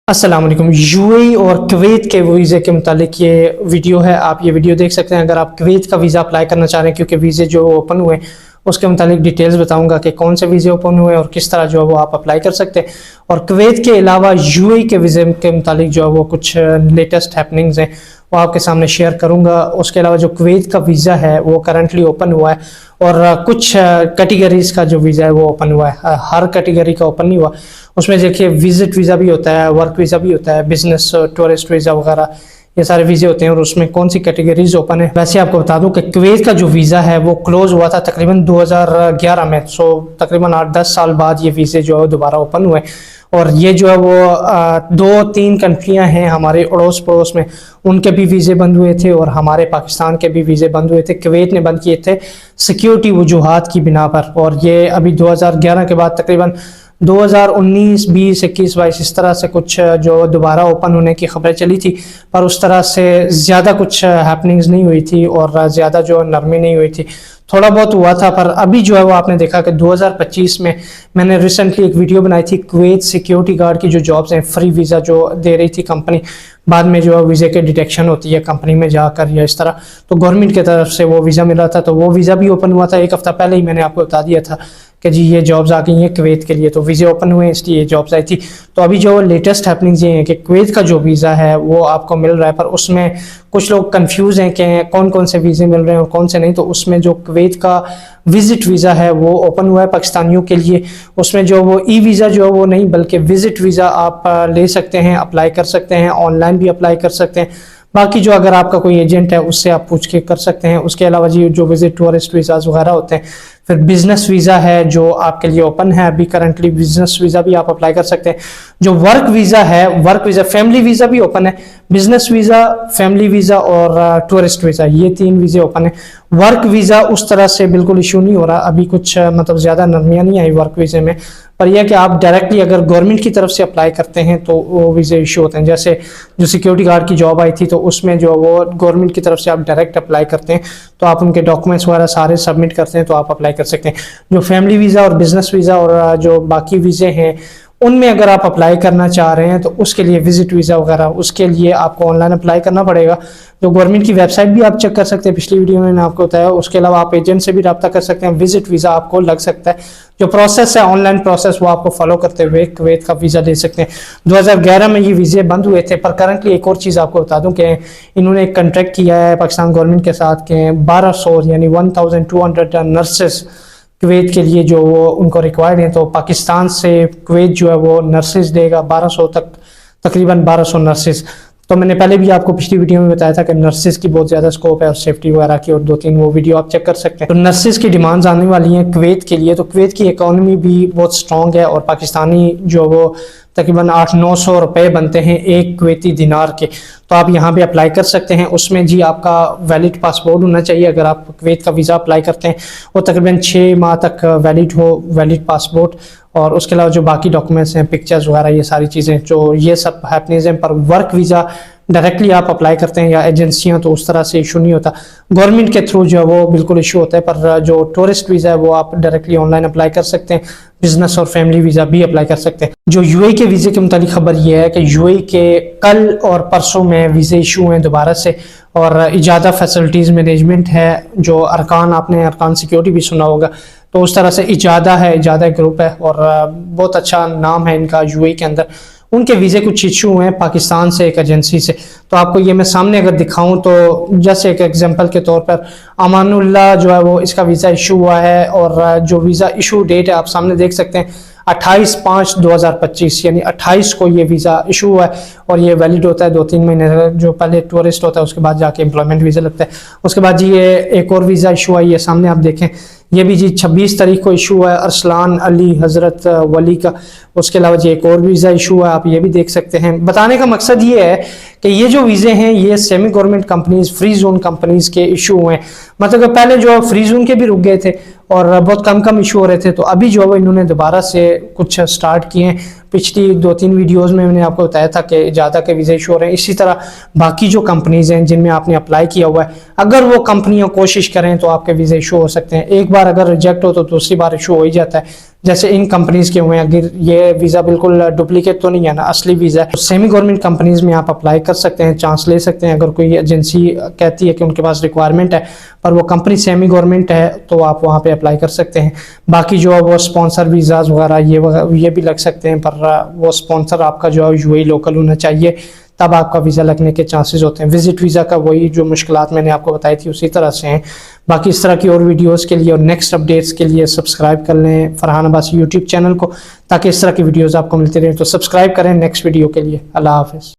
अस्सलाम वालेकुम। यूएई और कुवैत के वीज़े के मुतालिक ये वीडियो है। आप ये वीडियो देख सकते हैं अगर आप कुवैत का वीज़ा अप्लाई करना चाह रहे हैं, क्योंकि वीज़े जो ओपन हुए उसके मुतालिक डिटेल्स बताऊंगा कि कौन से वीज़े ओपन हुए और किस तरह जो है वो आप अप्लाई कर सकते हैं। और कुवैत के अलावा यूएई के वीज़े के मुतालिक जो है वो कुछ लेटेस्ट हैपनिंग्स हैं वो आपके सामने शेयर करूंगा। उसके अलावा जो कुवैत का वीज़ा है वो करंटली ओपन हुआ है और कुछ कैटेगरीज का जो वीज़ा है वो ओपन हुआ है। हर कैटेगरी का ओपन नहीं हुआ। उसमें देखिए विजिट वीज़ा भी होता है, वर्क वीज़ा भी होता है, बिजनेस टूरिस्ट वीज़ा वगैरह ये सारे वीज़े होते हैं और उसमें कौन सी कैटेगरीज ओपन है। वैसे आपको बता दूं कि कुवैत का जो वीज़ा है वो क्लोज हुआ था तकरीबन 2011 में। तकरीबन 8-10 साल बाद ये वीज़े जो है दोबारा ओपन हुए और ये जो है वो 2-3 कंट्रियां हैं हमारे अड़ोस पड़ोस में, उनके भी वीज़े बंद हुए थे और हमारे पाकिस्तान के भी वीज़े बंद हुए थे। कुवैत ने बंद किए थे सिक्योरिटी वजूहात की बिना पर, और ये अभी 2011 के बाद तकरीबन 2019, 20, 21, 22 इस तरह से कुछ जो दोबारा ओपन होने की खबरें चली थी, पर उस तरह से ज़्यादा कुछ हैपनिंग्स नहीं हुई थी और ज़्यादा जो नरमी नहीं हुई थी। थोड़ा बहुत हुआ था, पर अभी जो है वो आपने देखा कि 2025 में मैंने रिसेंटली एक वीडियो बनाई थी कुवैत सिक्योरिटी गार्ड की जो जॉब्स हैं, फ्री वीज़ा जो दे रही थी कंपनी, बाद में जो है वीज़े की डिटेक्शन होती है कंपनी में जाकर या इस तरह, तो गवर्नमेंट की तरफ से वो वीज़ा मिल रहा था, तो वो वीज़ा भी ओपन हुआ था। एक हफ्ता पहले ही मैंने आपको बता दिया था कि जी ये जॉब्स आ गई हैं कुवैत के लिए, तो वीज़े ओपन हुए इसलिए ये जॉब्स आई थी। तो अभी जो लेटेस्ट हैपनिंग्स ये हैं कि कुवैत का जो वीज़ा है वो आपको मिल रहा है, पर उसमें कुछ लोग कंफ्यूज हैं कि कौन कौन से वीज़े मिल रहे हैं और कौन से नहीं। तो उसमें जो कुवैत का विजिट वीज़ा है वो ओपन हुआ है पाकिस्तानियों के लिए। उसमें जो वो ई वीज़ा जो है वो नहीं, बल्कि विजिट वीज़ा आप ले सकते हैं, अप्लाई कर सकते हैं, ऑनलाइन भी अप्लाई कर सकते हैं। बाकी जो अगर आपका कोई एजेंट है उससे आप पूछ के कर सकते हैं। उसके अलावा जी जो विजिट टूरिस्ट वीज़ाज वगैरह होते हैं, फिर बिजनेस वीज़ा है जो आपके लिए ओपन है अभी करंटली, बिजनेस वीज़ा भी आप अप्लाई कर सकते हैं। जो वर्क वीज़ा है, वर्क वीज़ा, फैमिली वीज़ा भी ओपन है, बिजनेस वीज़ा, फैमिली वीज़ा और टूरिस्ट वीज़ा, ये 3 वीज़े ओपन है। वर्क वीज़ा उस तरह से बिल्कुल इशू नहीं हो रहा अभी, कुछ मतलब ज़्यादा नरमियाँ नहीं आई वर्क वीज़े में, पर यह कि आप डायरेक्टली अगर गवर्नमेंट की तरफ से अप्लाई करते हैं तो वो वीज़े इशू होते हैं। जैसे जो सिक्योरिटी गार्ड की जॉब आई थी तो उसमें जो वो गवर्नमेंट की तरफ से आप डायरेक्ट अप्लाई करते हैं, तो आप उनके डॉक्यूमेंट्स वगैरह सारे सबमिट करते हैं तो आप अप्लाई कर सकते हैं। जो फैमिली वीज़ा और बिजनेस वीज़ा और जो बाकी वीज़े हैं उनमें अगर आप अप्लाई करना चाह रहे हैं तो उसके लिए विजिट वीज़ा वगैरह, उसके लिए आपको ऑनलाइन अप्लाई करना पड़ेगा। जो गवर्नमेंट की वेबसाइट भी आप चेक कर सकते हैं, पिछली वीडियो में मैंने आपको बताया। उसके अलावा आप एजेंट से भी रब्ता कर सकते हैं। विजिट वीज़ा आपको लग सकता है, जो प्रोसेस है ऑनलाइन प्रोसेस वो आपको फॉलो करते हुए कुवैत का वीज़ा ले सकते हैं। 2011 में ये वीज़े बंद हुए थे, पर करंटली एक और चीज़ आपको बता दूं कि इन्होंने एक कॉन्ट्रैक्ट किया है पाकिस्तान गवर्नमेंट के साथ के 1200 यानी 1200 नर्सेस कुवैत के लिए जो वो उनको रिक्वायर्ड है, तो पाकिस्तान से कुवैत जो है वो नर्सेज देगा 1200 तक, तकरीबन 1200 नर्सेज। तो मैंने पहले भी आपको पिछली वीडियो में बताया था कि नर्सेज की बहुत ज़्यादा स्कोप है और सेफ्टी वगैरह की, और 2-3 वो वीडियो आप चेक कर सकते हैं। तो नर्सेज की डिमांड्स आने वाली हैं कुवैत के लिए। तो कुवैत की इकोनॉमी भी बहुत स्ट्रॉन्ग है और पाकिस्तानी जो वो तकरीबन 800-900 रुपये बनते हैं एक कुवैती दिनार के, तो आप यहाँ पे अप्लाई कर सकते हैं। उसमें जी आपका वैलिड पासपोर्ट होना चाहिए अगर आप कुवैत का वीज़ा अप्लाई करते हैं, वो तकरीबन 6 माह तक वैलिड हो, वैलिड पासपोर्ट। और उसके अलावा जो बाकी डॉक्यूमेंट्स हैं, पिक्चर्स वगैरह, ये सारी चीज़ें जो ये सब हैपनिंग्स हैं। पर वर्क वीज़ा डायरेक्टली आप अप्लाई करते हैं या एजेंसियां, तो उस तरह से इशू नहीं होता। गवर्नमेंट के थ्रू जो है वो बिल्कुल इशू होता है, पर जो टूरिस्ट वीज़ा है वो आप डायरेक्टली ऑनलाइन अप्लाई कर सकते हैं। बिजनेस और फैमिली वीज़ा भी अप्लाई कर सकते हैं। जो यूएई के वीज़े के मुतालिक खबर ये है कि यूएई के कल और परसों में वीज़े इशू हैं दोबारा से, और इजादा फैसिलिटीज़ मैनेजमेंट है, जो अरकान, आपने अरकान सिक्योरिटी भी सुना होगा, तो उस तरह से इजादा है, इजादा ग्रुप है और बहुत अच्छा नाम है इनका यूएई के अंदर। उनके वीज़े कुछ इशू हैं पाकिस्तान से एक एजेंसी से, तो आपको ये मैं सामने अगर दिखाऊं तो जैसे एक एग्जांपल के तौर पर अमानुल्लाह जो है वो इसका वीज़ा इशू हुआ है, और जो वीज़ा इशू डेट है आप सामने देख सकते हैं 28/5/2025, यानी 28 को ये वीज़ा इशू हुआ है और ये वैलिड होता है 2-3 महीने। जो पहले टूरिस्ट होता है उसके बाद जाके एम्प्लॉयमेंट वीज़ा लगता है। उसके बाद जी ये एक और वीज़ा इशू हुआ है, ये सामने आप देखें, ये भी जी 26 तारीख को इशू हुआ है अरसलान अली हज़रत वली का। उसके अलावा जी एक और वीज़ा इशू हुआ है, आप ये भी देख सकते हैं। बताने का मकसद ये है कि ये जो वीज़े हैं ये semi government companies, free zone companies के इशू हुए हैं। मतलब पहले जो फ्री जोन के भी रुक गए थे और बहुत कम इशू हो रहे थे, तो अभी जो है इन्होंने दोबारा से कुछ स्टार्ट किए हैं पिछली 2-3 वीडियोस में मैंने आपको बताया था कि ज़्यादा के वीज़े इशू हो रहे हैं। इसी तरह बाकी जो कंपनीज़ हैं जिनमें आपने अप्लाई किया हुआ है, अगर वो कंपनियां कोशिश करें तो आपके वीज़े इशू हो सकते हैं। एक बार अगर रिजेक्ट हो तो दूसरी बार इशू हो ही जाता है, जैसे इन कंपनीज के हुए हैं। अगर ये वीज़ा बिल्कुल डुप्लीकेट तो नहीं है ना, असली वीज़ा है। सेमी गवर्नमेंट कंपनीज में आप अप्लाई कर सकते हैं, चांस ले सकते हैं। अगर कोई एजेंसी कहती है कि उनके पास रिक्वायरमेंट है पर वो कंपनी सेमी गवर्नमेंट है तो आप वहाँ पे अप्लाई कर सकते हैं। बाकी जो है वो स्पॉन्सर वीज़ाज वगैरह ये भी लग सकते हैं, पर वो स्पॉन्सर आपका जो है यूएई लोकल होना चाहिए, तब आपका वीज़ा लगने के चांसेस होते हैं। विजिट वीज़ा का वही जो मुश्किलात मैंने आपको बताई थी उसी तरह से हैं। बाकी इस तरह की और वीडियोस के लिए और नेक्स्ट अपडेट्स के लिए सब्सक्राइब कर लें फरहान अब्बासी यूट्यूब चैनल को, ताकि इस तरह की वीडियोस आपको मिलती रहें। तो सब्सक्राइब करें नेक्स्ट वीडियो के लिए। अल्लाह हाफिज़।